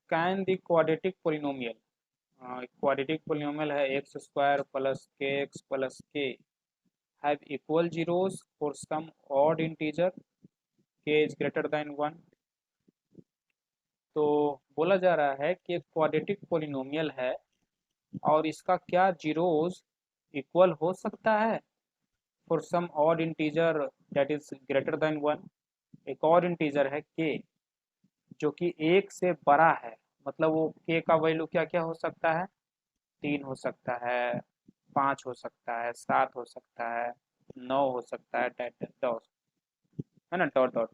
Can the quadratic polynomial, quadratic polynomial है x square plus k x plus k have equal zeros for some odd integer k is greater than one. तो बोला जा रहा है कि quadratic polynomial है और इसका क्या जीरोस इक्वल हो सकता है for some odd integer that is greater than one. एक और इंटीजर है के जो कि एक से बड़ा है, मतलब वो के का वैल्यू क्या क्या हो सकता है, 3 हो सकता है, 5 हो सकता है, 7 हो सकता है, 9 हो सकता है, डॉट, है ना, डॉट डॉट।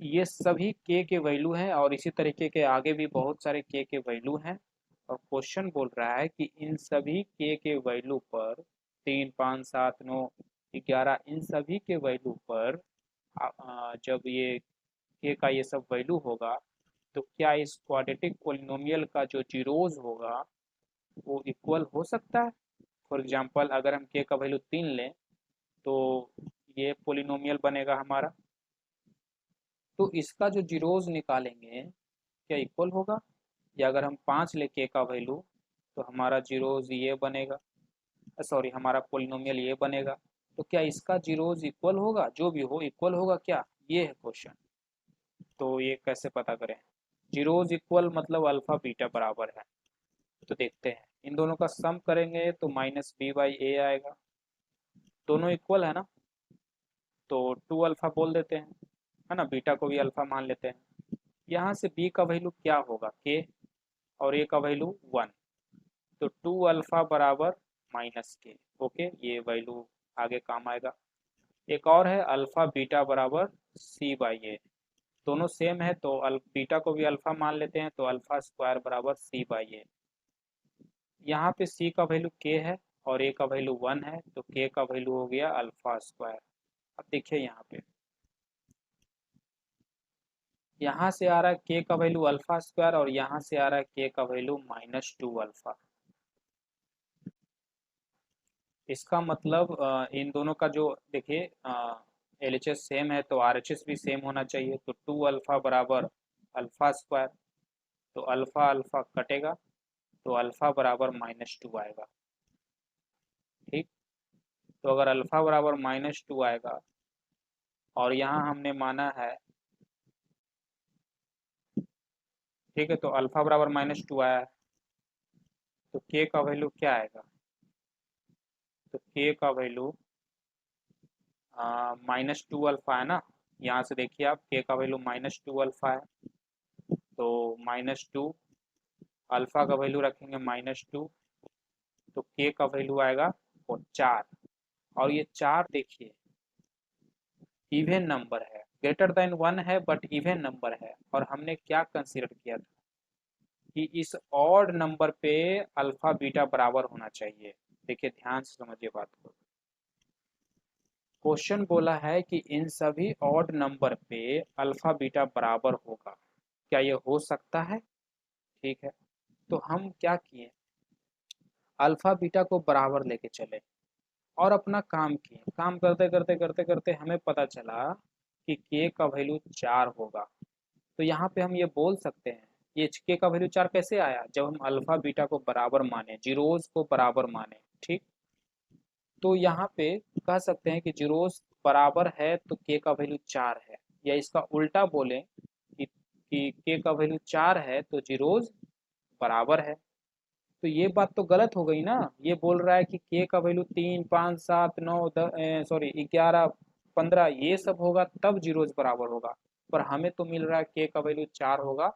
ये सभी के वैल्यू हैं और इसी तरीके के आगे भी बहुत सारे के वैल्यू हैं। और क्वेश्चन बोल रहा है कि इन सभी के वैल्यू पर 3, 5, 7, 9, 11 इन सभी के वैल्यू पर जब ये के का ये सब वैल्यू होगा तो क्या इस क्वाड्रेटिक पोलिनोमियल का जो जीरोज होगा वो इक्वल हो सकता है। फॉर एग्जांपल अगर हम के का वैल्यू 3 लें तो ये पोलिनोमियल बनेगा हमारा, तो इसका जो जीरोज निकालेंगे क्या इक्वल होगा। या अगर हम 5 ले के का वैल्यू तो हमारा जीरोज ये बनेगा, सॉरी हमारा पोलिनोमियल ये बनेगा। तो क्या इसका जीरोज इक्वल होगा, जो भी हो इक्वल होगा क्या, ये है क्वेश्चन। तो ये कैसे पता करें, जीरोज इक्वल मतलब अल्फा बीटा बराबर है। तो देखते हैं इन दोनों का सम करेंगे तो माइनस बी बाई ए आएगा, दोनों इक्वल है ना, तो 2 अल्फा बोल देते हैं, है ना, बीटा को भी अल्फा मान लेते हैं। यहाँ से बी का वैल्यू क्या होगा के और ए का वैल्यू 1, तो 2 अल्फा बराबर माइनस के। ओके, ये वैल्यू आगे काम आएगा। एक और है अल्फा बीटा बराबर सी बाई ए, दोनों सेम है तो बीटा को भी अल्फा मान लेते हैं, तो अल्फा स्क्वायर बराबर सी बाई ए। यहाँ पे सी का वैल्यू के है और ए का वैल्यू 1 है, तो के का वैल्यू हो गया अल्फा स्क्वायर। अब देखिए यहाँ पे, यहाँ से आ रहा है के का वैल्यू अल्फा स्क्वायर और यहाँ से आ रहा है के का वैल्यू -2 अल्फा। इसका मतलब इन दोनों का जो देखिए एलएचएस सेम है तो आरएचएस भी सेम होना चाहिए, तो 2 अल्फा बराबर अल्फा स्क्वायर, तो अल्फा अल्फा कटेगा तो अल्फा बराबर -2 आएगा। ठीक, तो अगर अल्फा बराबर -2 आएगा और यहाँ हमने माना है, ठीक है, तो अल्फा बराबर -2 आया है, तो के का वैल्यू क्या आएगा, तो के का वैल्यू -2 अल्फा है ना। यहाँ से देखिए आप के का वैल्यू -2 अल्फा है, तो -2 अल्फा का वैल्यू रखेंगे -2, तो के का वैल्यू आएगा वो 4। और ये 4 देखिए इवन नंबर है, ग्रेटर देन 1 है बट इवन नंबर है, और हमने क्या कंसीडर किया था कि इस ऑड नंबर पे अल्फा बीटा बराबर होना चाहिए। देखिए ध्यान से समझिए बात को, क्वेश्चन बोला है कि इन सभी ऑड नंबर पे अल्फा बीटा बराबर होगा, क्या ये हो सकता है। ठीक है, तो हम क्या किए, अल्फा बीटा को बराबर लेके चले और अपना काम किए, काम करते करते करते करते हमें पता चला कि के का वैल्यू 4 होगा। तो यहाँ पे हम ये बोल सकते हैं, ये के का वैल्यू 4 कैसे आया, जब हम अल्फा बीटा को बराबर माने, जीरोस को बराबर माने। ठीक, तो यहाँ पे कह सकते हैं कि जीरोस बराबर है तो के का वैल्यू 4 है, या इसका उल्टा बोले कि के का वैल्यू 4 है तो जीरोस बराबर है। तो ये बात तो गलत हो गई ना, ये बोल रहा है कि के का वैल्यू 3, 5, 7, 9, सॉरी 11, 15 ये सब होगा तब जीरोज बराबर होगा, पर हमें तो मिल रहा है के का वैल्यू 4 होगा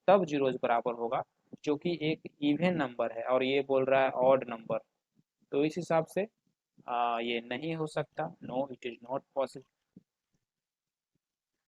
तब जीरोज बराबर होगा, जो कि एक इवन नंबर है और ये बोल रहा है ऑड नंबर। तो इस हिसाब से ये नहीं हो सकता, no it is not possible.